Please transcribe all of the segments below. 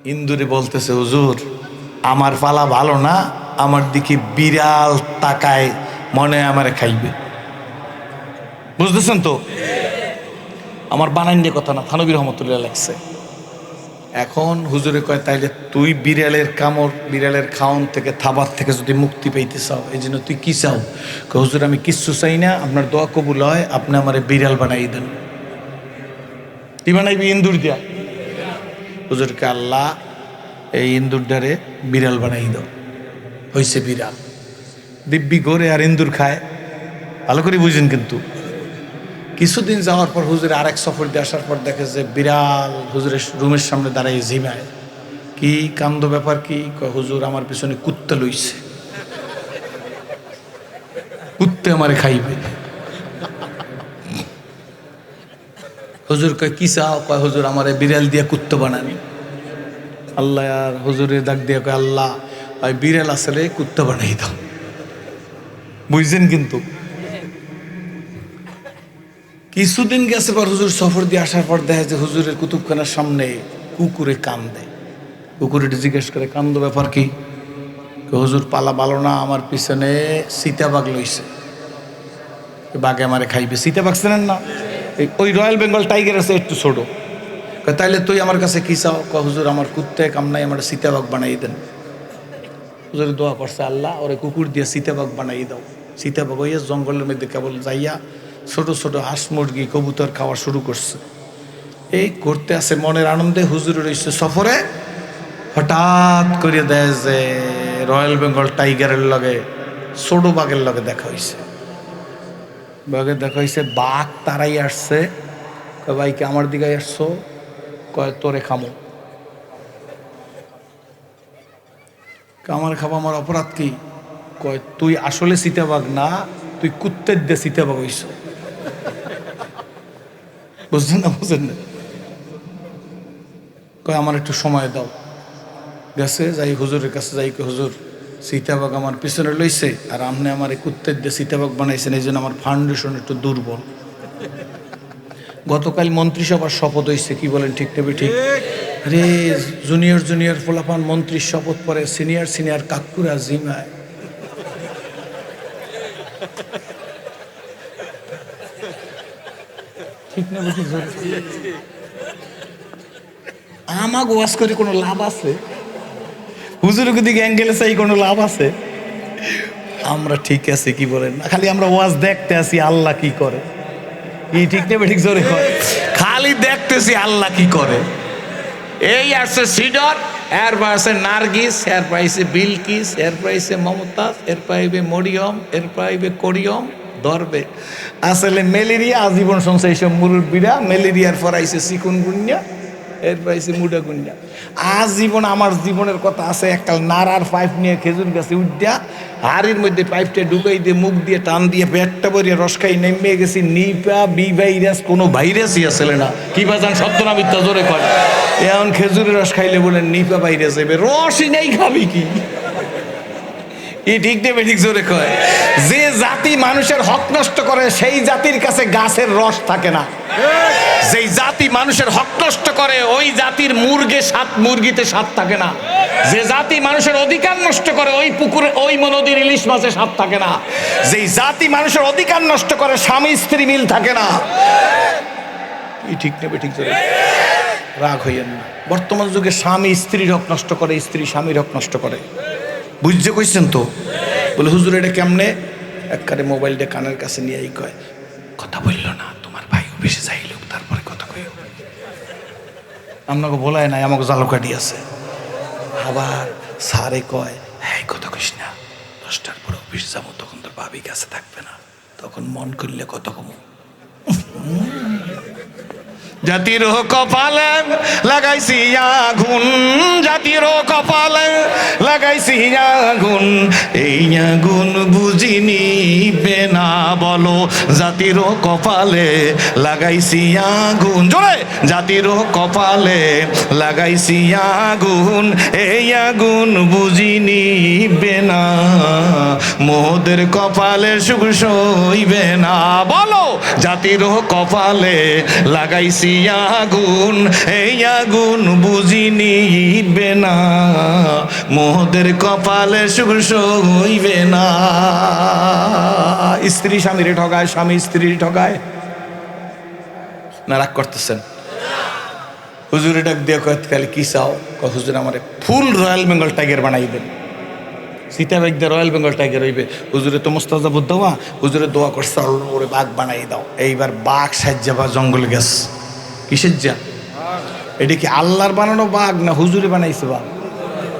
ইন্দুরে বলতেছে, হুজুর আমার পালা ভালো না, আমার দিকে বিড়াল তাকায়, মনে হয় আমারে খাইবে। বুঝতেছেন তো? আমার বানাইন্ডে কথা না, থানবী রহমতুল্লাহ লাগছে। এখন হুজুরে কয়, তাইলে তুই বিড়ালের কামড়, বিড়ালের খাওন থেকে, থাবার থেকে যদি মুক্তি পাইতে চাও, এই জন্য তুই কি চাও? হুজুর আমি কিচ্ছু চাই না, আপনার দোয়া কবুল হয়, আপনি আমারে বিড়াল বানাই দেন। কি বানাইবি? ইন্দুর দিয়া। হুজুরকে আল্লাহ এই ইন্দুরটারে বিড়াল বানাই দাও। হয়েছে বিড়াল, দিব্যি গড়ে আর ইন্দুর খায়। ভালো করে বুঝেন। কিন্তু কিছুদিন যাওয়ার পর হুজুরে আরেক সফর দিয়ে আসার পর দেখে যে বিড়াল হুজুরের রুমের সামনে দাঁড়াই ঝিমায়। কি কান্দ, ব্যাপার কি? কয়, হুজুর আমার পিছনে কুত্তা লইছে, কুত্তে আমারে খাইবে। হুজুর কয়, কি চাও? কয়, হুজুর আমারে বিড়াল দিয়ে কুত্তা বানানি। আল্লাহ আর হুজুরের ডাক দিয়ে কয়, আল্লাহ ওই বিড়াল আসলে কুত্তা বানাই দাও। বুঝছেন? কিন্তু কিছুদিন গেছে পর হুজুর সফর দিয়ে আসার পর দেখা যায় হুজুরের কুতুবখানার সামনে কুকুরে কান্দে। কুকুরে জিজ্ঞেস করে, কান্দ, ব্যাপার কি? হুজুর পালা ভালো না, আমার পিছনে সীতাবাঘ লইছে, বাঘে আমারে খাইবে। সীতাবাঘ চেনেন না? ওই রয়্যাল বেঙ্গল টাইগার আছে, একটু ছোট। তাইলে তুই আমার কাছে কি চাও? হুজুর আমার কুত্তায় কামনাই, আমার সীতাবাঘ বানাই দেন। হুজুর দোয়া করছে, আল্লাহ ওরে কুকুর দিয়ে সীতাবাঘ বানাই দাও। সীতাবাঘ হইয়া জঙ্গলের মধ্যে কেবল যাইয়া ছোট ছোট হাঁস মুরগি কবুতর খাওয়া শুরু করছে। এই করতে আছে মনের আনন্দে, হুজুরের এসে সফরে হঠাৎ করে দেয় যে রয়্যাল বেঙ্গল টাইগারের লগে ছোট বাঘের লগে দেখা হয়েছে। বাঘের দেখা হয়েছে, বাঘ তারাই আসছে। কয়, ভাইকে আমার দিকে আসছো? কয়, তোরে খামো। আমার খাবো, আমার অপরাধ কি? কয়, তুই আসলে সীতাবাঘ না, তুই কুত্তের দিয়ে সীতাবাঘ হইছ। বুঝছেন না? বুঝছেন না? কয়, আমার একটু সময় দাও। গেছে, যাই হুজুরের কাছে যাই, হুজুর সীতাবাঘ আমার পিছনে লইছে, আর আপনি আমার এই কুত্তের দিয়ে সীতাবাঘ বানাইছেন, এই জন্য আমার ফাউন্ডেশন একটু দুর্বল। গতকাল মন্ত্রিসভার শপথ হয়েছে, কি বলেন? ঠিক নেবে ঠিক? রে জুনিয়র জুনিয়র ফোলাফান মন্ত্রীর শপথ পরে, সিনিয়র সিনিয়র কাকুরা জিমায়। ঠিক না? আমাকে ওয়াজ করে কোনো লাভ আছে? হুজুরের দিকে অ্যাঙ্গেলে চাই কোনো লাভ আছে? আমরা ঠিক আছে, কি বলেন? খালি আমরা ওয়াজ দেখতে আসি আল্লাহ কি করে। কি ঠিক নেবে ঠিক? জোরে করে খালি দেখতেছি আল্লাহ কি করে। এই আসছে সিডর, এর পাশে নার্গিস, এর পাইছে বিলকিস, এর পাইছে মমতাজ, এর পাইবে মরিয়ম, এর পাইবে করিয়ম। ধরবে আসলে ম্যালেরিয়া, আজীবন শুনছে এইসব মুরব্বীরা। ম্যালেরিয়ার পর আইছে চিকুনগুন্যা, এর পাইছে মুডাগুন্যা। আজীবন আমার জীবনের কথা আছে, এককাল নাড়ার পাইপ নিয়ে খেজুর গাছে উঠা হাড়ির মধ্যে পাইপটা ঢুকাই দিয়ে মুখ দিয়ে টান দিয়ে পেটটা ভরিয়ে রস খাই নেমে গেছি। নিপা বি ভাইরাস, কোনো ভাইরাসই আসলে না। কি বাজান শব্দ না মিথ্যা? জোরে কয়। এখন খেজুরের রস খাইলে বলেন নিপা ভাইরাস যাবে, রসই নেই, খাবি কি? ঠিক নেবে ঠিক? জোরে কয়। যে জাতি মানুষের হক নষ্ট করে সেই জাতির কাছে গাছের রস থাকে না। যেই জাতি মানুষের হক নষ্ট করে ওই জাতির মুরগিতে স্বাদ থাকে না। যে জাতি মানুষের অধিকার নষ্ট করে ওই পুকুরে, ওই নদীর ইলিশ মাছে স্বাদ থাকে না। যেই জাতি মানুষের অধিকার নষ্ট করে স্বামী স্ত্রী মিল থাকে না। ঠিক নেবে ঠিক? জোরে রাগ হইয়েন না। বর্তমান যুগে স্বামী স্ত্রীর হক নষ্ট করে, স্ত্রী স্বামীর হক নষ্ট করে। বুঝতে কইছেন তো? বলে, হুজুর এটা কেমনে? একবারে মোবাইলটা কানের কাছে নিয়েই কয়, কথা বলল না, তোমার ভাই অফিসে যাইল, তারপরে কথা কই। আপনাকে বলায় নাই, আমাকে জালকাটি আছে। আবার স্যারে কয়, হ্যাঁ কথা কইস না, 10টার পরে অফিসে যাবো, তখন তোর ভাবি কাছে থাকবে না, তখন মন করলে কত কমো। জাতির কপালে লাগাইছি আগুন, জাতির কপালে লাগাইছি লাগাইছি আগুন, এই আগুন বুঝি নিবে না, বলো জাতির কপালে লাগাইছি আগুন, জোরে, জাতির কপালে লাগাইছি আগুন, এই আগুন বুঝি নিবে না, মোদের কপালে সুখ সইবে না, বলো জাতির কপালে লাগাইছি আগুন, এই আগুন বুঝি নিবে না, মোদের কপালে সুখ সইবে না। স্ত্রী স্বামীরে ঠগায়, স্বামী স্ত্রী ঠগায় না? রাগ করতেছেন? হুজুরে ডাক দিয়ে কয় তাহলে কি চাও? হুজুর আমার ফুল রয়্যাল বেঙ্গল টাইগার বানাই দেন। Sita bike royal Bengal tiger হইবে। হুজুরে তো মোস্তাজাবুদ দেওয়া, হুজুরে দোয়া করছে ওরে বাঘ বানাই দাও। এইবার বাঘ সাজ্জা বা জঙ্গল গেছ, কিসের যা? এটা কি আল্লাহর বানানো বাঘ না হুজুরে বানাইছে বাঘ?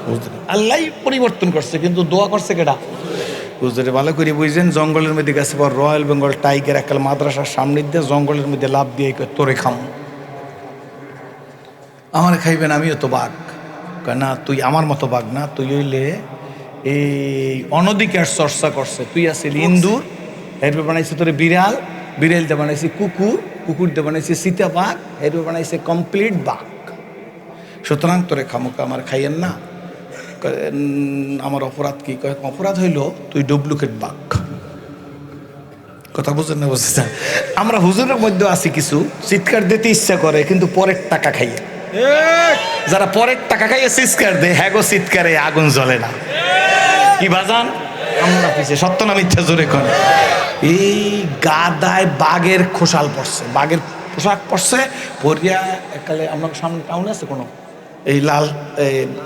হুজুরে, আল্লাহ পরিবর্তন করছে, কিন্তু দোয়া করছে কেডা? হুজুরে ভালো করে বুঝছেন, জঙ্গলের মধ্যে গেছে পর রয়্যাল বেঙ্গল টাইগার একাল মাদ্রাসার সামনে দিয়ে জঙ্গলের মধ্যে লাভ দিয়ে তোরে খাম, আমার খাইবেন, আমিও তো বাঘ। না, তুই আমার মতো বাঘ না, তুই হইলে এই অনধিকার চর্চা করছে, তুই আসিল ইন্দুর, এরপর বানাইছে তোরে বিড়াল, বিড়াল দিয়ে বানাইছে কুকুর, কুকুর দিয়ে বানাইছে সীতা বাঘ, এরপর বানাইছে কমপ্লিট বাঘ। সুতরাং তোরে খামুকা আমার খাইয়েন না। আমার অপরাধ কি? কয় অপরাধ হইল তুই ডুপ্লিকেট বাঘ। কথা বুঝেন না? বুঝেছেন? আমরা হুজুরের মধ্যে আছি কিছু চিৎকার দিতে ইচ্ছা করে, কিন্তু পরের টাকা খাইয়ে, যারা পরের টাকা খাইয়ে চিৎকার দেয়, হ্যাঁ গো চিৎকারে আগুন জ্বলে না। কি বাজান? আমরা পিছিয়ে সত্য না মিথ্যা জোরে কোন? এই গাদায় বাঘের খোসাল পড়ছে, বাঘের পোশাক পড়ছে, পরিয়া একালে আমরা সামনে টাউন আছে কোনো, এই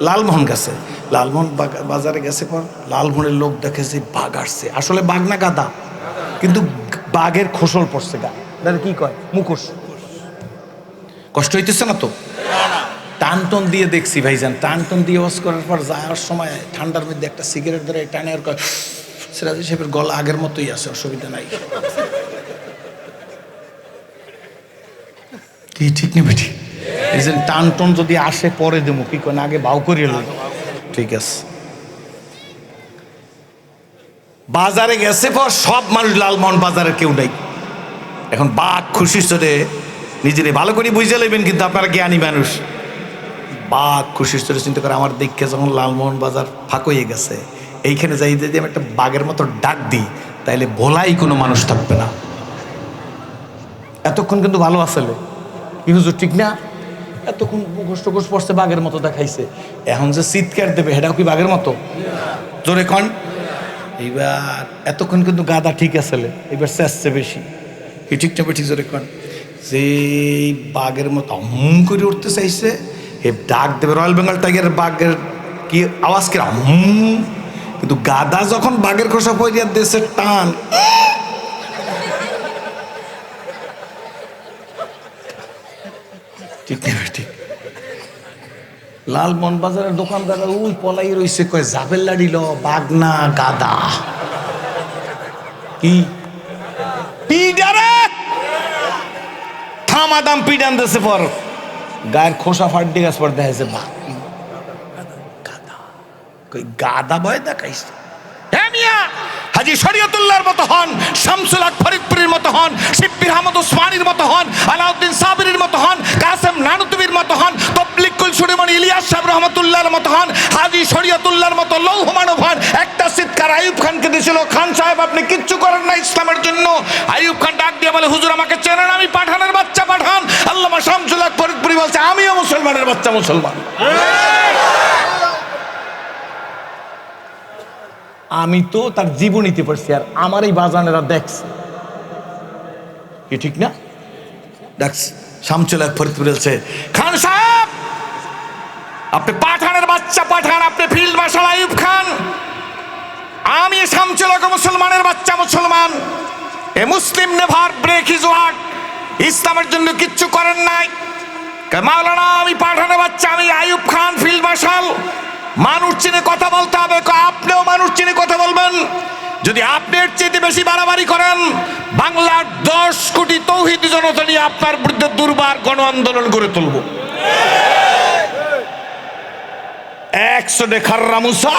লালমোহন গেছে, লালমোহন বাজারে গেছে পর লালমোহনের লোক দেখেছে বাঘ আসছে, আসলে বাঘ না গাদা, কিন্তু বাঘের খোসল পড়ছে গা, কি কয় মুখোশ। কষ্ট হইতেছে না তো? টান টন দিয়ে দেখছি ভাইজান, টান টন দিয়ে ওয়াশ করার পর যাওয়ার সময় ঠান্ডার মধ্যে একটা সিগারেট ধরে টানে, আর কয় সিরাজ সাহেবের গলা আগের মতোই আছে, অসুবিধা নাই। কি ঠিক নেই বেটি? এই যে টান টন যদি আসে পরে দেবো, কি কয় না আগে বাউ করিয়ে লই। ঠিক আছে। বাজারে গেছে পর সব মানুষ, লালমোহন বাজারে কেউ নাই। এখন বাঘ খুশি চলে নিজেরে ভালো করে বুঝে লইবেন, কিন্তু আপনারা জ্ঞানী মানুষ। বাঘ খুশি চলে চিন্তা করে আমার দেখে যখন লালমোহন বাজার ফাঁক হয়ে গেছে, এইখানে যাই যদি আমি একটা বাঘের মতো ডাক দিই, তাইলে ভোলাই কোনো মানুষ থাকবে না। এতক্ষণ কিন্তু ভালো আসলে, কি হুজুর ঠিক না? এতক্ষণ কষ্ট কষ্ট পড়ছে, বাঘের মতো দেখাইছে, এখন যে চিৎকার দেবে সেটাও কি বাঘের মতো? জোরে কন। এইবার এতক্ষণ কিন্তু গাদা ঠিক আসলে, এবার চেষ্টা বেশি, কি ঠিক না বেশি? জোরে কন। যে বাঘের মতো হুম করে উঠতে চাইছে, এ ডাক দেবে রয়্যাল বেঙ্গল টাইগারের বাঘের কি আওয়াজ কি হুম, কিন্তু গাদা যখন বাঘের খোসা পরিয়া দেশে টান, ঠিক নেবে ঠিক। লালমোহন বাজারের দোকানদার ওই পলাই রইছে, কয় জাবেল্লা দিল বাঘ না গাদা। কি পিডারে থামাদাম পিডান দেশে পর গায়ের খোসা ফাটি গাছ পর দেখাইছে বাঘ গাদা। কই গাদা ভয় দেখাইছে? হ্যাঁ মিয়া, হাজী শরীয়তুল্লাহর মতো হন, শামসুল হক ফরিদপুরের মতো হন, শিব্বির আহমদ ওসমানীর মতো হন, আলাউদ্দিন সাবিরের মতো হন, কাসেম নানুতুবির মতো হন, তবলিগ কুলসুরিমণি ইলিয়াস সাহেব রহমতুল্লাহর মতো হন, হাজী শরীয়তুল্লাহর মতো লৌহ মানব হন। একটা চিৎকার আইয়ুব খানকে দিয়েছিল, খান সাহেব আপনি কিচ্ছু করেন না ইসলামের জন্য। আইয়ুব খান ডাক দিয়ে বলে, হুজুর আমাকে চেনেন, আমি পাঠানের বাচ্চা পাঠান। আল্লামা শামসুল হক ফরিদপুরি বলছে, আমিও মুসলমানের বাচ্চা মুসলমান। আমি তো তার জীবনীতে পড়ছি, আর আমার এই বাজানেরা দেখছে, কি ঠিক না? দেখছে শামসুল হক ফরিদপুরি বলছে, খান সাহেব আপনি পাঠানের বাচ্চা পাঠান, আপনি ফিল্ড মার্শাল আইয়ুব খান, আমি শামসুল হক মুসলমানের বাচ্চা মুসলমান। এ মুসলিম নেভার ব্রেক হিজ ওয়ার্ড, ইসলামের জন্য কিচ্ছু করেন নাই। মাওলানা আমি পাঠানের বাচ্চা, আমি আইয়ুব খান ফিল্ড মার্শাল। মানুষ চিনে কথা বলতে হবে, আপনিও মানুষ চিনে কথা বলবেন। যদি আপনি এর চেয়ে বেশি বাড়াবাড়ি করেন, বাংলার 10 কোটি তৌহিদি জনতা নিয়ে আপনার বিরুদ্ধে দুর্বার গণ আন্দোলন করে তুলব। 100 খাররা মুসা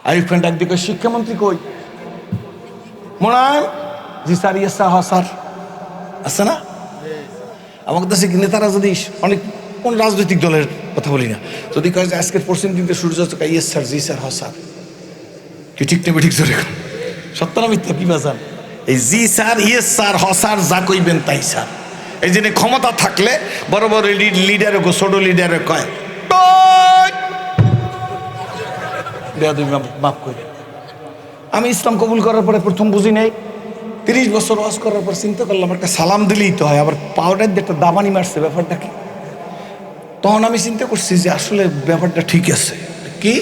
আইয়ুব খান ডাক দিকে, শিক্ষামন্ত্রী কই? মোনায়েম, জি স্যার, ইয়েস স্যার, হ্যাঁ স্যার। আছে না আমার কাছে নেতারা যদি অনেক, কোন রাজনৈতিক দলের কথা বলি না, যদি কয় যে আজকের পশ্চিম দিকে সূর্য ইয়েস স্যার, জি স্যার, হ্যাঁ স্যার, কি ঠিক নেবে ঠিক জোরে সত্য না মিথ্যা কি বাজান? এই জি স্যার, ইয়েস স্যার, হ স্যার, যা কইবেন তাই স্যার। এই জন্য ক্ষমতা থাকলে বড় বড় লিডারে ছোট লিডারে কয় মাফ করি। আমি ইসলাম কবুল করার পরে প্রথম বুঝি নাই, 30 বছর ওয়াজ করার পর চিন্তা করলাম একটা সালাম দিলেই তো হয়, আবার পাউডার দিয়ে একটা দাবানি মারছে, ব্যাপারটা কি? তখন আমি চিন্তা করছি যে আসলে ব্যাপারটা ঠিক আছে। কি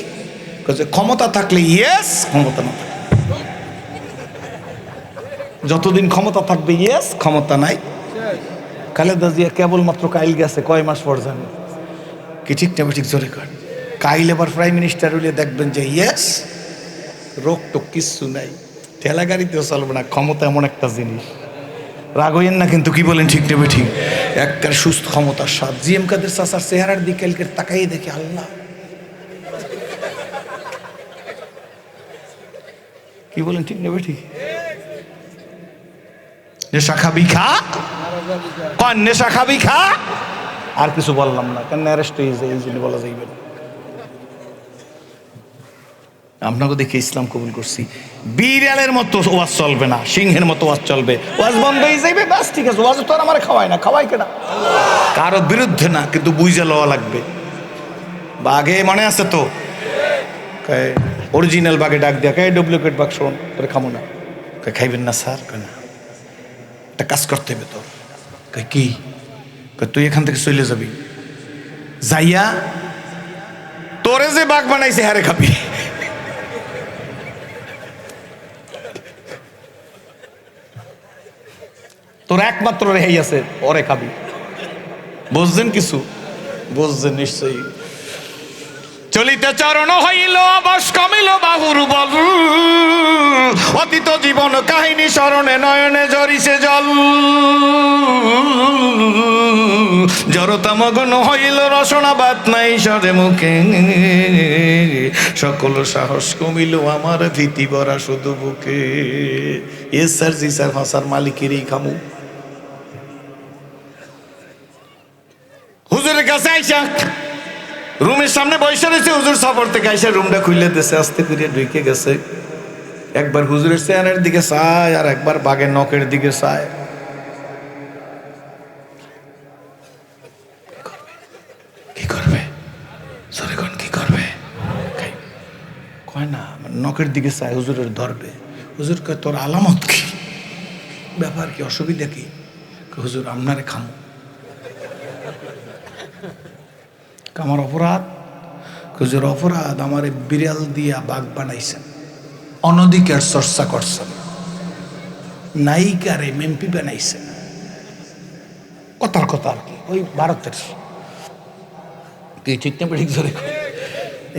ক্ষমতা থাকলে ইয়েস, ক্ষমতা না থাকলে, যতদিন ক্ষমতা থাকবে ইয়েস, ক্ষমতা নাই। খালেদা জিয়া কেবলমাত্র কাইল গেছে, কয় মাস পর জানি কি ঠিক না ঠিক জোরে কর। কাইল এবার প্রাইম মিনিস্টার হইলে দেখবেন যে ইয়েস, রোগ টোক কিচ্ছু নাই, ঠেলা গাড়িতেও চলবে না। ক্ষমতা এমন একটা জিনিস, রাগ হইয়েন না কিন্তু, কি বলেন ঠিক নেবে ঠিক, একটা সুস্থ ক্ষমতার স্বাদ। জিএম কাদের চাচার চেহারার দিকে কালকে তাকাইয়ে দেখে আল্লাহ, কি বলেন ঠিক নেবে ঠিক। নেশা খাবি খা, কন নেশা খাবি খা, আর কিছু বললাম না, কেন অ্যারেস্ট হয়ে যায় এই জন্য বলা যাইবে না। আপনাকে দেখে ইসলাম কবুল করছি। বিড়ালের মতো ওয়াজ চলবে না, সিংহের মতো ওয়াজ চলবে। ওয়াজ বন্ধ হয়ে যাইবে, বাস ঠিক আছে, ওয়াজ তো আর আমার খাওয়ায় না, খাওয়াই কেনা কারো বিরুদ্ধে না, কিন্তু বুঝে লওয়া লাগবে। বাঘে মনে আছে তো, অরিজিনাল বাঘে ডাক দেয়া, কে ডুপ্লিকেট বাঘ শোন তোরে খামো না, খাইবেন না স্যার, কেনা একটা কাজ করতে হবে তোর। কি তুই এখান থেকে চলে যাবি, যাইয়া তোরে যে বাঘ বানাইছে হারে খাবি। তোর একমাত্র রেহাই আছে, ওরে খাবি। বুঝছেন কিছু? বুঝছেন নিশ্চয়ই। চলিতে চরণ হইল অবশ কমিল বাহুর বল, অতীত জীবন কাহিনী স্মরণে নয়নে জরিছে জল। জড়তা মগন হইল রসনা বাত নাই সরে মুখে, সকল সাহস কমিল আমার ভীতি ভরা শুধু বুকে। এস স্যার, জি স্যার, হাসার মালিকেরই খামু। হুজুরের কাছে আইসা রুমের সামনে বসে রয়েছে, হুজুর সফর থেকে আইসা রুমটা খুলে দিয়েছে, আস্তে করে ঢুকে গেছে। একবার হুজুরের চেহারার দিকে চায়, আর একবার বাঘের নখের দিকে চায়। কি করবে সরেগণ, কি করবে? কয় না, নখের দিকে চায়, হুজুরের ধরবে। হুজুর কয় তোর আলামত কি, ব্যাপার কি, অসুবিধা কি? হুজুর আপনারে খামো। আমার অপরাধ? হুজুর অপরাধ, আমার বিড়াল দিয়া বাঘ বানাইছেন, অনধিকার চর্চা করছেন, নায়িকারে মেম্পি বানাইছেন। কথার কথা আর কি, ওই ভারতের কি ঠিক না ঠিক ধরে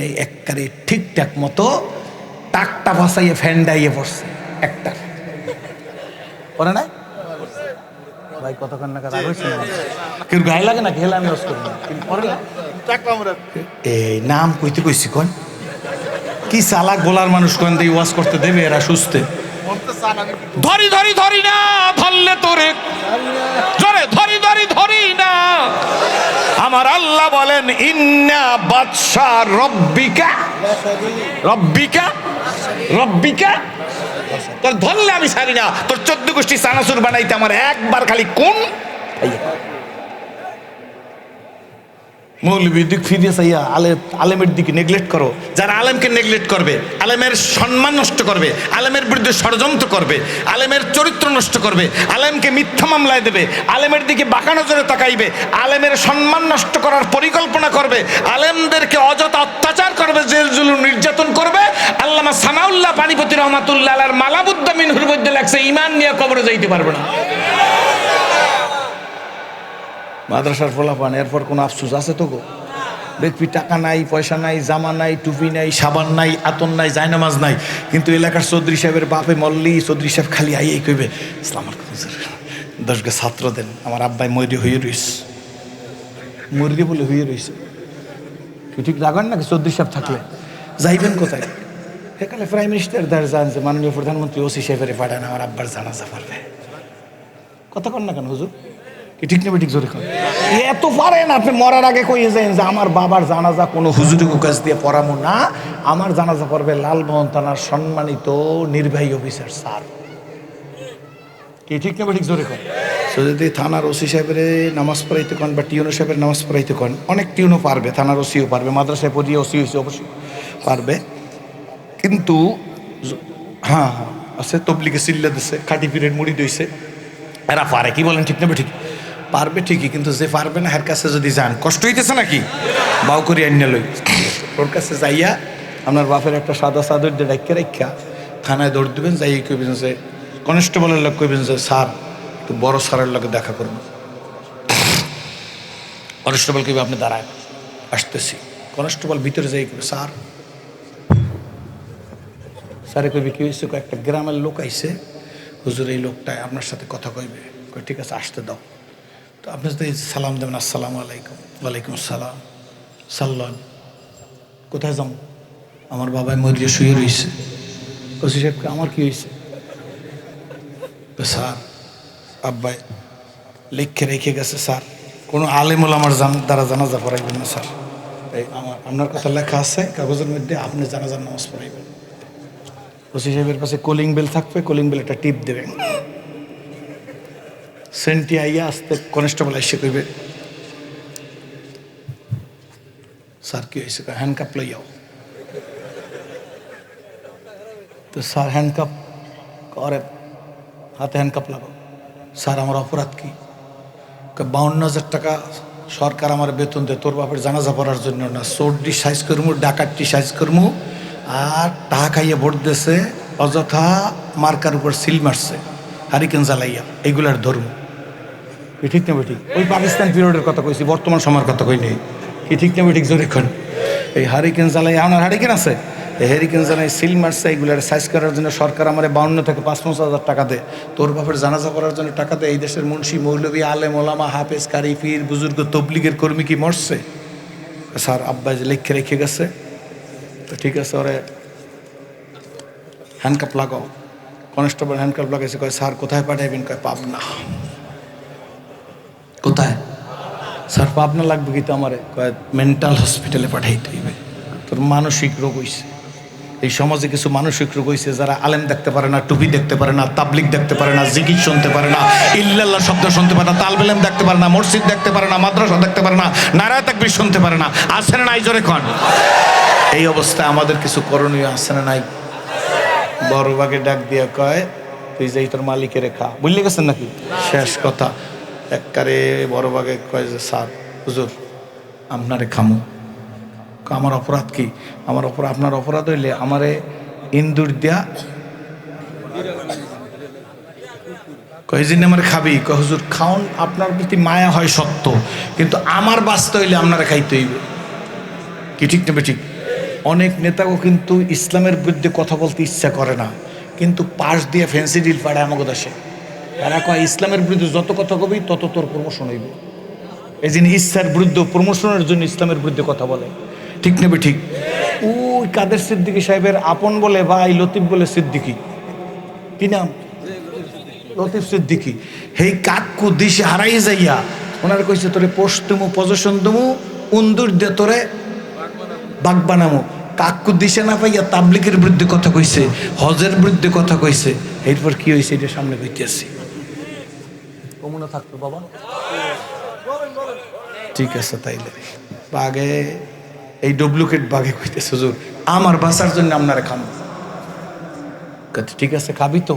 এই একবারে ঠিকঠাক মতো টাকটা ভাসাইয়ে ফ্যান্ডাইয়ে পড়ছে একটা পরে না ভাই, কতক্ষণ না কাজ হয়েছে কেউ গায়ে লাগে না, খেলে আমি এই নাম কইতে কইছি কোন কি চালাক বলার মানুষ কোন দিয়ে ওয়াজ করতে দেবে এরা সুস্থে। ধরি ধরি ধরি না, ধরলে তোরে জোরে ধরি ধরি ধরি না। আমার আল্লাহ বলেন ইন্না বাদশা রব্বিকা রব্বিকা রব্বিকা, তোর ধরলে আমি ছাড়ি না, তোর 14 গোষ্ঠী চানাচুর বানাইতে আমার একবার খালি কোন মৌলবীর দিক ফিরে চাইয়া আলেমের দিকে নেগলেক্ট করো। যারা আলেমকে নেগলেক্ট করবে, আলেমের সম্মান নষ্ট করবে, আলেমের বিরুদ্ধে ষড়যন্ত্র করবে, আলেমের চরিত্র নষ্ট করবে, আলেমকে মিথ্যা মামলায় দেবে, আলেমের দিকে বাঁকা নজরে তাকাইবে, আলেমের সম্মান নষ্ট করার পরিকল্পনা করবে, আলেমদেরকে অযথা অত্যাচার করবে, জেল জুলুম নির্যাতন করবে। আল্লামা সানাউল্লাহ পানিপতি রহমাতুল্লাহ আলাইহির মালাবুদ্দা মিনহুর মধ্যে লেখছে ঈমান নিয়ে কবরে যাইতে পারবে না। মাদ্রাসার ফলাফল, এরপর কোনো আফসোস আছে তো গো? দেখবি টাকা নাই, পয়সা নাই, জামা নাই, টুপি নাই, সাবান নাই, আতন নাই, জায়নামাজ নাই, কিন্তু এলাকার চৌধুরী সাহেবের বাপে মল্লি, চৌধুরী সাহেব খালি আইয়াই কইবে ইসলাম 10 গে ছাত্র দেন, আমার আব্বাই ময়ূরি হয়ে রইস, মুরগি বলে হয়ে রইছে। ঠিক রাখেন নাকি 14 সাহেব থাকলে যাইবেন কোথায়? সেকালে প্রাইম মিনিস্টার দ্বার যান যে মাননীয় প্রধানমন্ত্রী ওসি সাহেবের পাঠান আমার আব্বার জানাজা পড়বে। কথা কন না কেন হুজুর? কি ঠিক নেবে ঠিক জোরে কন। এত পারেন আপনি মরার আগে কইয়ে যান যে আমার বাবার জানাজা কোনো হুজুরের কাছ দিয়ে পড়ামো না, আমার জানাজা পড়বে লালমোহন থানার সম্মানিত নির্বাহী অফিসার স্যার। কি ঠিক নেবে ঠিক জোরে কন। যদি থানার ওসি সাহেবের নামাজ পড়াইতে কন বা টিউনো সাহেবের নামাজ পড়াইতে কন, অনেক টিউনও পারবে, থানার ওসিও পারবে, মাদ্রাসায় পড়িয়ে ওসি হয়েছে অবশ্যই পারবে। কিন্তু হ্যাঁ আছে তবলিগে চিল্লা দিচ্ছে, খাটি পিরিয়ড মুড়ি দিয়েছে, এরা পারে। কি বলেন ঠিক নেবে ঠিক? পারবে ঠিকই, কিন্তু যে পারবে না এর কাছে যদি যান কষ্ট হইতেছে নাকি? বাউ করি আইনা লই ওর কাছে যাইয়া আপনার বাপের একটা সাদা চাদর দিয়ে ডাক্কে রাখা থানায় দৌড় দিবেন, যাই কইবেন যে কনস্টেবলের লোক কইবেন যে স্যার একটু বড় স্যারের লোকে দেখা করবেন। কনস্টেবল কইবে আপনি দাঁড়ায় আসতেছি। কনস্টেবল ভিতরে যাই কইবে স্যার। স্যারে কইবে কি হয়েছে? একটা গ্রামের লোক আইছে হুজুর, এই লোকটাই আপনার সাথে কথা কইবে। ঠিক আছে আসতে দাও। তো আপনি যদি সালাম দেবেন আসসালামু আলাইকুম। ওয়ালাইকুম আসসালাম। সাল্লান। কোথায় যাম? আমার বাবাই মরিয়ে শুয়ে রয়েছে। ওসি সাহেবকে আমার কি হয়েছে? স্যার আব্বাই লিখে রেখে গেছে স্যার, কোনো আলেমুল আমার দ্বারা জানাজা পড়াইবেন না স্যার। এই আপনার কথা লেখা আছে কাগজের মধ্যে, আপনি জানাজার নামাজ পড়াইবেন। ওসি সাহেবের কাছে কলিং বেল থাকবে, কলিং বেল একটা টিপ দেবেন। সেন্টি আইয়া আসতে কনস্টেবল এসে কইবে স্যার কি হয়েছে? হ্যান্ডকাপ লইয়াও। তো স্যার হ্যান্ডকাপ করে, হাতে হ্যান্ডকাপ লাগাও। স্যার আমার অপরাধ কি? 52,000 টাকা সরকার আমার বেতন দেয় তোর বাপের জানাজা পড়ার জন্য না, চোরডি সাইজ করমু, ডাকাতটি সাইজ করমু, আর টাকা খাইয়ে ভোট দিয়েছে, অযথা মার্কার উপর সিল মারছে, হারিকেন জ্বালাইয়া, এইগুলার ধর্ম। কি ঠিক নেবে ঠিক? ওই পাকিস্তান পিরিয়ডের কথা কইছি, বর্তমান সময়ের কথা কই নেই। কি ঠিক নেবে ঠিক জোরে এখন? এই হারিকেন জ্বালাই, আপনার হারিকেন আছে, এই হারিকেন জ্বালাই সিল মারছে, এইগুলার সাইজ করার জন্য সরকার আমার 52 থেকে 55,000 টাকা দেয়। তোর বাপের জানাজা করার জন্য টাকা দেয়। এই দেশের মুন্সি মৌলবী আলেম ওলামা হাফেজ কারি পীর বুজুর্গ তবলিগের কর্মী কি মরছে? স্যার আব্বাই যে লিখে রেখে গেছে। তো ঠিক আছে, ওরে হ্যান্ডকাপ লাগাও। কনস্টেবল হ্যান্ডকাপ লাগাইছে, কয় স্যার কোথায় পাঠাইবেন? কয় পাবনা। কোথায়? স্যার পাবনা লাগবে কি তো আমারে? কয় মেন্টাল হসপিটালে পাঠাইতে হইবে, তোর মানসিক রোগ হইছে। এই সমাজে কিছু মানসিক রোগ হইছে, যারা আলেম দেখতে পারে না, টুপি দেখতে পারে না, তাবলিগ দেখতে পারে না, জিকির শুনতে পারে না, ইল্লাল্লাহ শব্দ শুনতে পারে না, তালবেলেম দেখতে পারে না, মসজিদ দেখতে পারে না, মাদ্রাসা দেখতে পারে না, নারায়ে তাকবীর শুনতে পারে না। আছে না নাই জোরে কোন? এই অবস্থায় আমাদের কিছু করণীয় আছে না নাই? বড় বাগে ডাক দিয়া কয় তুই যাই তোর মালিকের খা। বুঝলে গেছেন নাকি? শেষ কথা একবারে বড় বাগে কয় যে স্যার হুজুর আপনারে খামু। আমার অপরাধ কি? আমার অপরাধ, আপনার অপরাধ হইলে আমারে ইন্দুর দিয়া কয় যে আমার খাবি। কয় হুজুর খাওন, আপনার প্রতি মায়া হয় সত্য, কিন্তু আমার বাঁচতে হইলে আপনারা খাইতে হইবে। কি ঠিক নেবে ঠিক? অনেক নেতাও কিন্তু ইসলামের বিরুদ্ধে কথা বলতে ইচ্ছা করে না, কিন্তু পাশ দিয়ে ফ্যান্সি ডিল পাড়ায় আমাকে দেশে। তারা কয় ইসলামের বিরুদ্ধে যত কথা কবি তত তোর প্রমোশন হইবে। এই যিনি ইচ্ছার বিরুদ্ধে প্রমোশনের জন্য ইসলামের বিরুদ্ধে কথা বলে। ঠিক নেবে ঠিক? ওই কাদের সিদ্দিকী সাহেবের আপন বলে ভাই লতিফ বলে সিদ্দিকী, কি নাম? লতিফ সিদ্দিকী। হেই কাকু দিশে হারাই যাইয়া ওনার কইছে তোরে পোস্ট দেমু, পজিশন দেমু, উন্দুর দিয়ে তোরে বাঘ বানামো। কাকু দিশে না পাইয়া তাবলিগের বিরুদ্ধে কথা কইছে, হজের বিরুদ্ধে কথা কইছে। এরপর কি হয়েছে এটা সামনে কইতেছি। কমনা থাকতো বাবা। ঠিক আছে তাইলে বাঘে এই ডুপ্লিকেট বাঘে কইতেছে হুজুর আমার বাঁচার জন্য আপনারা খাবো। ঠিক আছে খাবি তো,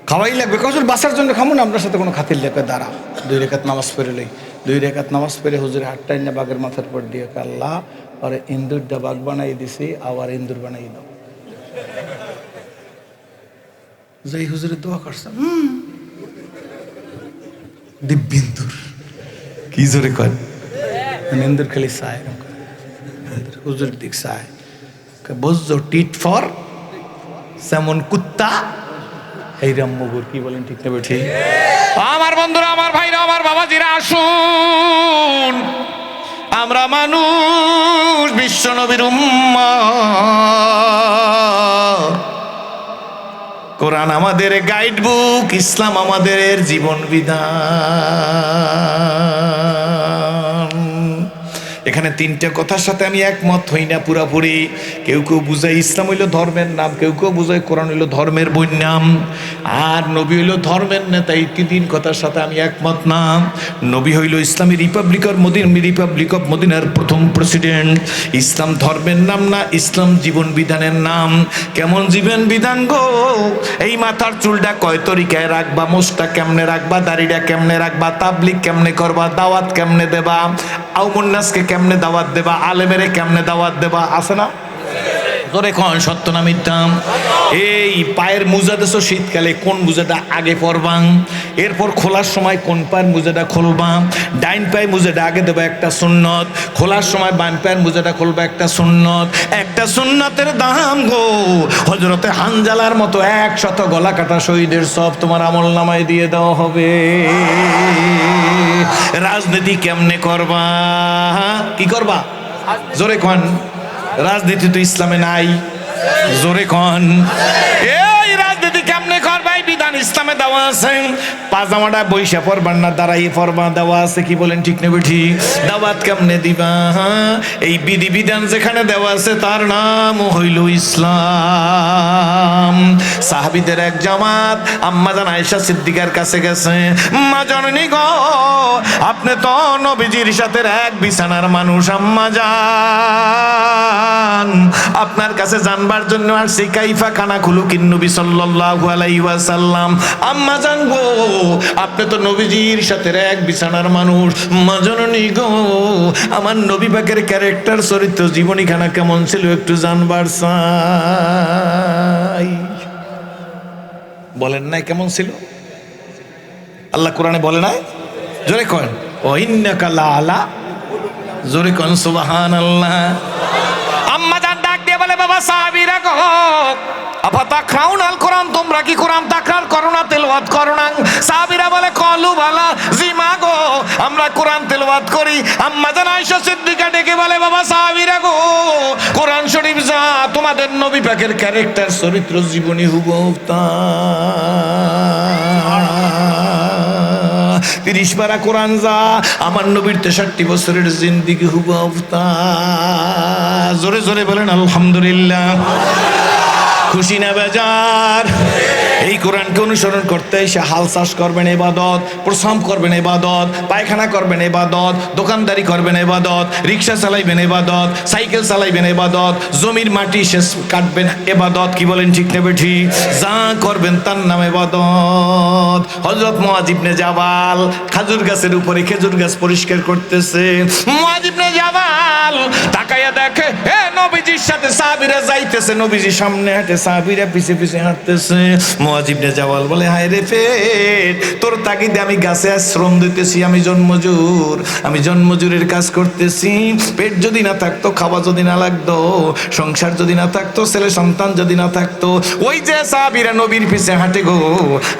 খাওয়াই লাগবে। হুজুর বাঁচার জন্য খাবো না, আপনার সাথে কোনো খাতির লাগবে। দাঁড়া 2 রাকাত নামাজ পড়ে লই। 2 রাকাত নামাজ পড়ে হুজুরের হাতটা না বাঘের মাথার পর দিয়ে আল্লাহ আর ইন্দুর দা বাঘ বানাই দিছি, আবার ইন্দুর বানাই দাও। যেই হুজুরের দোয়া করছে দিব্যিন্দুর, কি জোরে কয় ইন্দুর খালি চায়, হুজুরের দিক চায়। বুঝছো টিট ফর যেমন কুত্তা এইরম মুগুর। কি বলেন ঠিক নেবে ঠিক? আমার বন্ধুরা, আমার ভাইরা, আমার বাবাজিরা, আসুন আমরা মানুষ বিশ্ব নবীর উম্মত। কোরআন আমাদের গাইড বুক, ইসলাম আমাদের জীবন বিধান। এখানে তিনটা কথার সাথে আমি একমত হই না পুরাপুরি। কেউ কেউ বুঝায় ইসলাম হইল ধর্মের নাম, কেউ কেউ বুঝায় কোরআন হইল ধর্মের বই নাম, আর নবী হইল ধর্মের নেতা। এই তিন কথার সাথে আমি একমত না। নবী হইল ইসলামী রিপাবলিক অফ মদিনার প্রথম প্রেসিডেন্ট। ইসলাম ধর্মের নাম না, ইসলাম জীবন বিধানের নাম। কেমন জীবন বিধান গো? এই মাথার চুলটা কয় তরিকায় রাখবা, মোষটা কেমনে রাখবা, দাড়িটা কেমনে রাখবা, তাবলিগ কেমনে করবা, দাওয়াত কেমনে দেবা, আউমুন্নাসকে কেমনে দাওয়াত দেবা, আলেমেরে কেমনে দাওয়াত দেবা, আছে না? তোর এখন সত্য না মিথ্যা? এই পায়ের মোজা দেছো শীতকালে, কোন মোজাটা আগে পরবা, এরপর খোলার সময় কোন পায়ের মোজাটা খুলবা। ডাইন পায়ের মোজাটা আগে দেবা, একটা সুন্নত। খোলার সময় বাম পায়ের মোজাটা খুলবা, একটা সুন্নত। একটা সুন্নতের দাম গো হযরতে হানজালার মতো 100 গলা কাটা শহীদের সব তোমার আমল নামায় দিয়ে দেওয়া হবে। রাজনীতি কেমনে করবা? কি করবা? জোরে কোন। রাজনীতি তো ইসলামে নাই, জোরে কোন। এই রাজনীতি কেমনে করবা? এই বিধান ইসলামে দেওয়া আছে। পাজামাটা বইসা পরবার না, দাঁড়াই পরবা, দেওয়া আছে। কি বলেন, ঠিক নেবে ঠিক? দাওয়াত কেমনে দিবা? এই বিধি বিধান যেখানে দেওয়া আছে তার নাম হইল ইসলাম। সাহাবীদের এক জামাত আম্মাজান আয়েশা সিদ্দিকার কাছে গেছে, মা জননী গো, আপনি তো নবীজির সাথে এক বিছানার মানুষ, আম্মাজান আপনার কাছে জানবার জন্য আসছি, কাইফা কানা খুলুকিন নবী সাল্লাল্লাহু আলাইহি ওয়াসাল্লাম। আম্মাজান গো, আপনি তো নবীজির সাথে এক বিছানার মানুষ, মা জননী গো, আমার নবী পাকের ক্যারেক্টার, চরিত্র, জীবনীখানা কেমন ছিল একটু জানবার চাই। বলেন নাই কেমন ছিল? আল্লাহ কোরআনে বলে নাই? জোরে কন, ও ইন্নাকা লাআলা, জোরে কন সুবহানাল্লাহ। আম্মা জান ডাক দিয়ে বলে, বাবা সাহাবীরা গো, আফাতাকরাউনাল কোরআন, তোমরা কি কোরআন তাকরার করো না, তেলাওয়াত করো না? সাহাবীরা বলে, কলু বালা, জি মা গো, আমরা কোরআন তেলাওয়াত করি। আম্মা জান আয়েশা সিদ্দিকা ডেকে বলে, বাবা সাহাবীরা গো, কোরআন শরীফ যা তোমাদের নবী পাকের ক্যারেক্টার, চরিত্র, জীবনী হুবহু তা। 30 পারা কোরআন যা আমার নবীর 63 বছরের জিন্দেগি হুবহু তা। জোরে জোরে বলেন আলহামদুলিল্লাহ। খুশি না বেজার? এই কোরআনকে অনুসরণ করতে এসে হাল চাষ করবেন ইবাদত, প্রশ্রম করবেন ইবাদত, পায়খানা করবেন ইবাদত, দোকানদারি করবেন ইবাদত, রিক্সা চালাইবেন ইবাদত, সাইকেল চালাইবেন ইবাদত, জমির মাটি শেষ কাটবেন ইবাদত। কি বলেন, ঠিক নেবে ঠিক? যা করবেন তার নাম ইবাদত। হযরত মুআয ইবনে জাবাল খেজুর গাছের উপরে খেজুর গাছ পরিষ্কার করতেছে। মুআয ইবনে জাবাল তাকায়া দেখে হে নবীজির সাথে সাহাবীরা যাইতেছে, নবীজি সামনে হাঁটে, সাহাবীরা পিছে পিছে হাঁটতেছে। মুআয ইবনে জাবাল বলে, হায় রে পেট, তোর তাগিদে আমি গাছে শ্রম দিতেছি, আমি জন্মজুরের কাজ করতেছি। পেট যদি না থাকতো, খাওয়া যদি না লাগতো, সংসার যদি না থাকতো, ছেলে সন্তান যদি না থাকতো, ওই যে সাহাবীরা নবীর পিছে হাঁটে গো,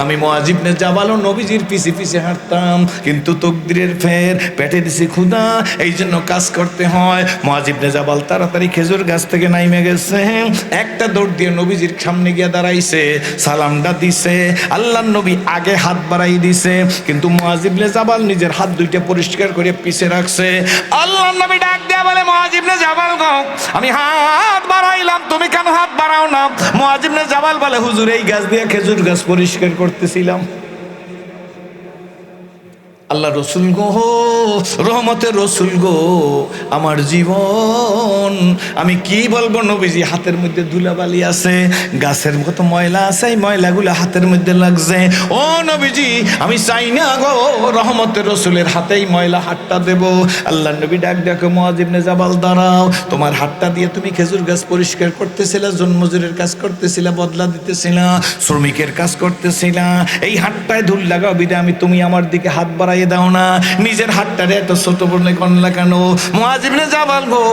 আমি মুআয ইবনে জাবালও নবীজির পিছে পিছে হাঁটতাম। কিন্তু তকদিরের ফের, পেটে দিছি ক্ষুধা, এই জন্য কাজ করতে হয়। মুআয ইবনে জাবাল তাড়াতাড়ি খেজুর গাছ থেকে নাইমে গেছে, একটা দৌড় দিয়ে নবীজির সামনে গিয়ে দাঁড়াইছে, সালামটা দিছে। আল্লাহর নবী আগে হাত বাড়াই দিছে, কিন্তু মুআয ইবনে জাবাল নিজের হাত দুইটা পরিষ্কার করে পিছে রাখছে। আল্লাহর নবী ডাক দিয়া বলে, মুআয ইবনে জাবাল গো, আমি হাত বাড়াইলাম, তুমি কেন হাত বাড়াও না? মুআয ইবনে জাবাল বলে, হুজুর এই গাছ দিয়ে খেজুর গাছ পরিষ্কার করতেছিলাম। আল্লাহ রসুল গো, রহমতের রসুল গো, আমার জীবন আমি কি বলবো? নবীজি হাতের মধ্যে ধুলাবালি আছে, গাছের মতো ময়লা আছে, এই ময়লাগুলো হাতের মধ্যে লাগছে। ও নবীজি, আমি চাই না গো রহমতের রসুলের হাতেই ময়লা হাতটা দেব। আল্লাহ নবী ডাক ডাকে, মুআয ইবনে জাবাল দাঁড়াও, তোমার হাতটা দিয়ে তুমি খেজুর গাছ পরিষ্কার করতেছিলা, জন্মজুরের কাজ করতেছিলা, বদলা দিতেছিলা, শ্রমিকের কাজ করতেছিলা, এই হাতটায় ধুল লাগাও বিদে আমি তুমি আমার দিকে হাত বাড়াই দাও না। নিজের হাতটারে এত ছোট বলে কনলা কেন? মুআয ইবনে জাবাল গো,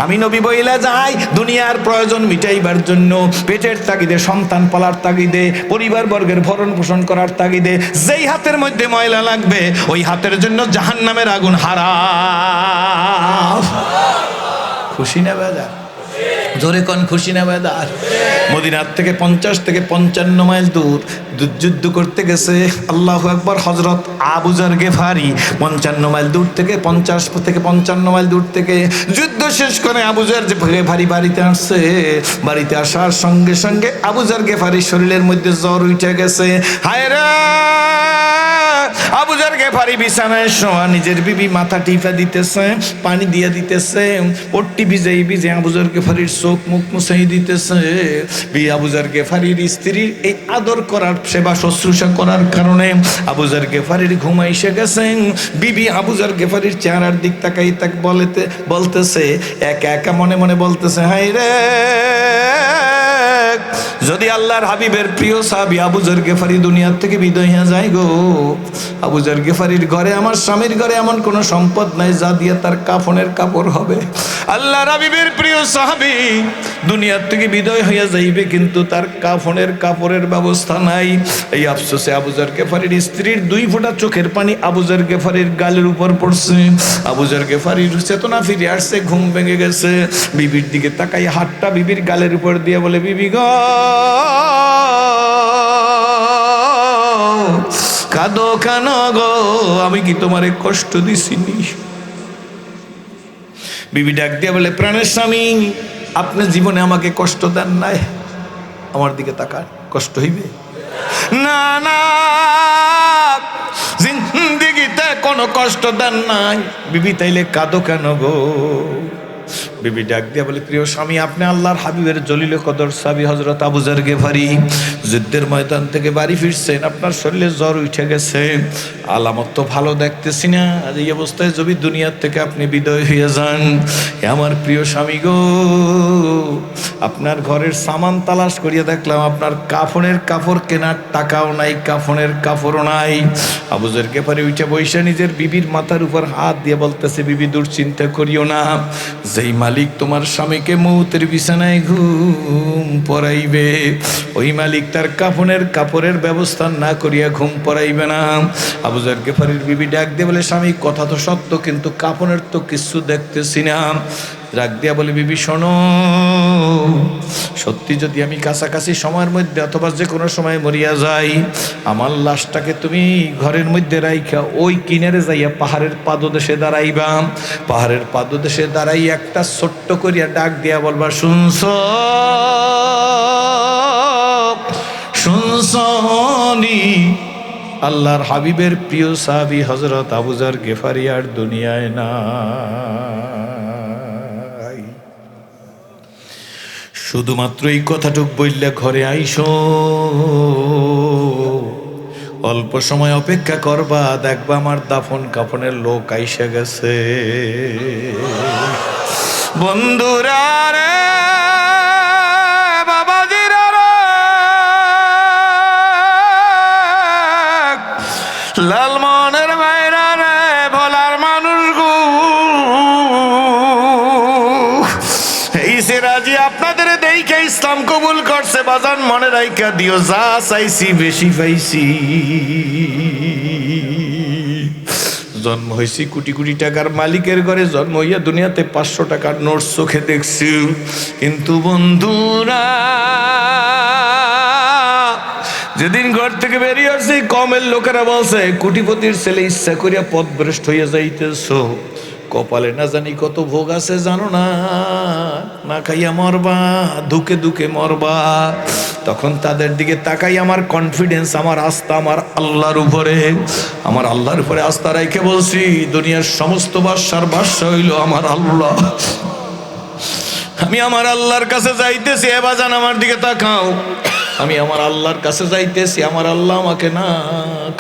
আমি নবী বইলা যাই দুনিয়ার প্রয়োজন মিটাইবার জন্য, পেটের তাগিদে, সন্তান পালার তাগিদে, পরিবার বর্গের ভরণ পোষণ করার তাগিদে যেই হাতের মধ্যে ময়লা লাগবে ওই হাতের জন্য জাহান্নামের আগুন হারাম। খুশি না বেজার? জোরে কোন খুশি না বেজার? মদিনার থেকে 50 থেকে 55 মাইল দূর যুদ্ধ করতে গেছে। আল্লাহু আকবার। হযরত আবু যর গেফারি 55 মাইল দূর থেকে 50 থেকে 55 মাইল দূর থেকে যুদ্ধ শেষ করে আবু যর গেফারি বাড়িতে আসছে। বাড়িতে আসার সঙ্গে সঙ্গে আবু যর গেফারির শরীরের মধ্যে জ্বর উঠে গেছে। হায় রে! আবু যর গেফারি বিছানায় শোয়া, নিজের বিবি মাথা টিপা দিতেছে, পানি দিয়ে দিতেছে, পট্টি ভিজে আবু যর গেফারির চোখ মুখ মুছাই দিতেছে। আবু যর গেফারির স্ত্রীর এই আদর করার, সেবা শুশ্রূষা করার কারণে আবু যর গেফারির ঘুম এসে গেছে। বিবি আবু যর গেফারির চেহারার দিক তাকাই বলতেছে, একা একা মনে মনে বলতেছে, হায় রে! যদি আল্লাহর হাবিবের প্রিয় সাহাবী আবু যর গেফারি দুনিয়ার থেকে বিদায় হয়ে যায় গো, আবু যর গেফারির ঘরে, আমার স্বামীর ঘরে এমন কোন সম্পদ নাই যা দিয়ে তার কাফনের কাপড় হবে। আল্লাহর হাবিবের প্রিয় সাহাবী দুনিয়ার থেকে বিদায় হয়ে যাইবে, কিন্তু তার কাফনের কাপড়ের ব্যবস্থা নাই। এই আফসোসে আবু যর গেফারির স্ত্রীর 2 ফোঁটা চোখের পানি আবু যর গেফারির গালের উপর পড়ছে। আবু যর গেফারির চেতনা ফিরে আসছে, ঘুম ভেঙে গেছে। বিবির দিকে তাকাই হাতটা বিবির গালের উপর দিয়ে বলে, বিবি গো, কাঁদো কেন গো? আমি কি তোমারে কষ্ট দিছিনি? বিবি ডাক দিয়ে বলে, প্রাণের স্বামী, আপনি জীবনে আমাকে কষ্ট দেন নাই। আমার দিকে তাকান, কষ্ট হইবে না? না, জিন্দেগিতে কোনো কষ্ট দেন নাই। বিবি তাইলে কাঁদো কেন গো? বিবি ডাক দিয়া বলে, প্রিয় স্বামী, আপনি আল্লাহর হাবিবের জলিল কদর সাহাবী হযরত আবু যর গেফারি যুদ্ধের ময়দান থেকে বাড়ি ফিরছেন, আপনার শরীরে জ্বর উঠে গেছে, আলামত তো ভালো দেখতেছি না। আজ এই অবস্থায় যদি দুনিয়ার থেকে আপনি বিদায় হয়ে যান, আমার প্রিয় স্বামী গো, আপনার ঘরের সামান তালাশ করিয়া দেখলাম আপনার কাফনের কাপড় কেনার টাকাও নাই, কাফনের কাপড়ও নাই। আবু যর গেফারি উঠে বইসা নিজের বিবির মাথার উপর হাত দিয়ে বলতেছে, বিবি দুশ্চিন্তা করিও না, যেই মালিক তোমার স্বামীকে মৌতের বিছানায় ঘুম পড়াইবে, ওই মালিক তার কাফনের কাপড়ের ব্যবস্থা না করিয়া ঘুম পড়াইবে না। আবু যর গেফারির বিবি ডাক দিয়ে বলে, স্বামী কথা তো সত্য, কিন্তু কাফনের তো কিছু দেখতেছি না। রাগ দিয়া বলে, বিবি শোনো, সত্যি যদি আমি কাছাকাছি সময়ের মধ্যে অথবা যে কোনো সময় মরিয়া যাই, আমার লাশটাকে তুমি ঘরের মধ্যে রাইখা ওই কিনারে যাইয়া পাহাড়ের পাদদেশে দাঁড়াইবা। পাহাড়ের পাদদেশে দাঁড়াই একটা ছোট্ট করিয়া ডাক দিয়া বলবা, শুনছনি আল্লাহর হাবিবের প্রিয় সাহাবী হযরত আবু যর গেফারি আর দুনিয়ায় নাই। শুধুমাত্র এই কথাটুক বললে ঘরে আইসো, অল্প সময় অপেক্ষা করবা, দেখবা আমার দাফন কাফনের লোক আইসা গেছে। বন্ধুরা রে, বাবাজিরা রে, লালমনের মায়েরা রে, ভোলার মানুষ গো, এই সিরাজি আপনাদের দেখে ইসলাম কবুল করছে। বাজান মনে রাইখা দিও, যা চাইছি বেশি পাইছি। জন্ম হয়েছি কোটি কোটি টাকার মালিকের ঘরে, জন্ম হইয়া দুনিয়াতে 500 টাকার নোট চোখে দেখছি, কিন্তু বন্ধুরা যেদিন ঘর থেকে বেরিয়ে আসছি, কমের লোকেরা বলছে, কোটিপতির ছেলে, ইচ্ছা করিয়া পথভ্রষ্ট হইয়া যাইতেছ, কপালে না জানি কত ভোগ আছে জানো না, না খাইয়া মরবা, ধুকে ধুকে মরবা। তখন তাদের দিকে তাকাই, আমার কনফিডেন্স, আমার আস্থা আমার আল্লাহর উপরে, আমার আল্লাহর উপরে আস্থা রাখে বলছি, দুনিয়ার সমস্ত বাদশার বাদশা হইল আমার আল্লাহ। আমি আমার আল্লাহর কাছে যাইতেছি। এ বাজান আমার দিকে তাকাও, আমি আমার আল্লাহর কাছে যাইতেছি, আমার আল্লাহ আমাকে না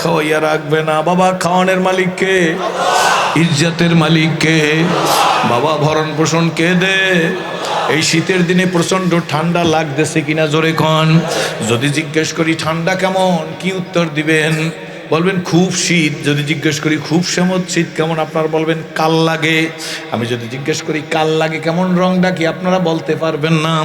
খাওয়াইয়া রাখবে না। বাবা, খাওয়ানোর মালিক কে? ইজ্জতের মালিক কে? বাবা, ভরণ পোষণ কে দে? এই শীতের দিনে প্রচন্ড ঠান্ডা লাগতেছে কিনা জোরে কন। যদি জিজ্ঞেস করি ঠান্ডা কেমন, কি উত্তর দিবেন? বলবেন খুব শীত। যদি জিজ্ঞেস করি খুব শীত কেমন, আপনারা বলবেন কাল লাগে। আমি যদি জিজ্ঞেস করি কাল লাগে কেমন, রংটা কি, আপনারা বলতে পারবেন না।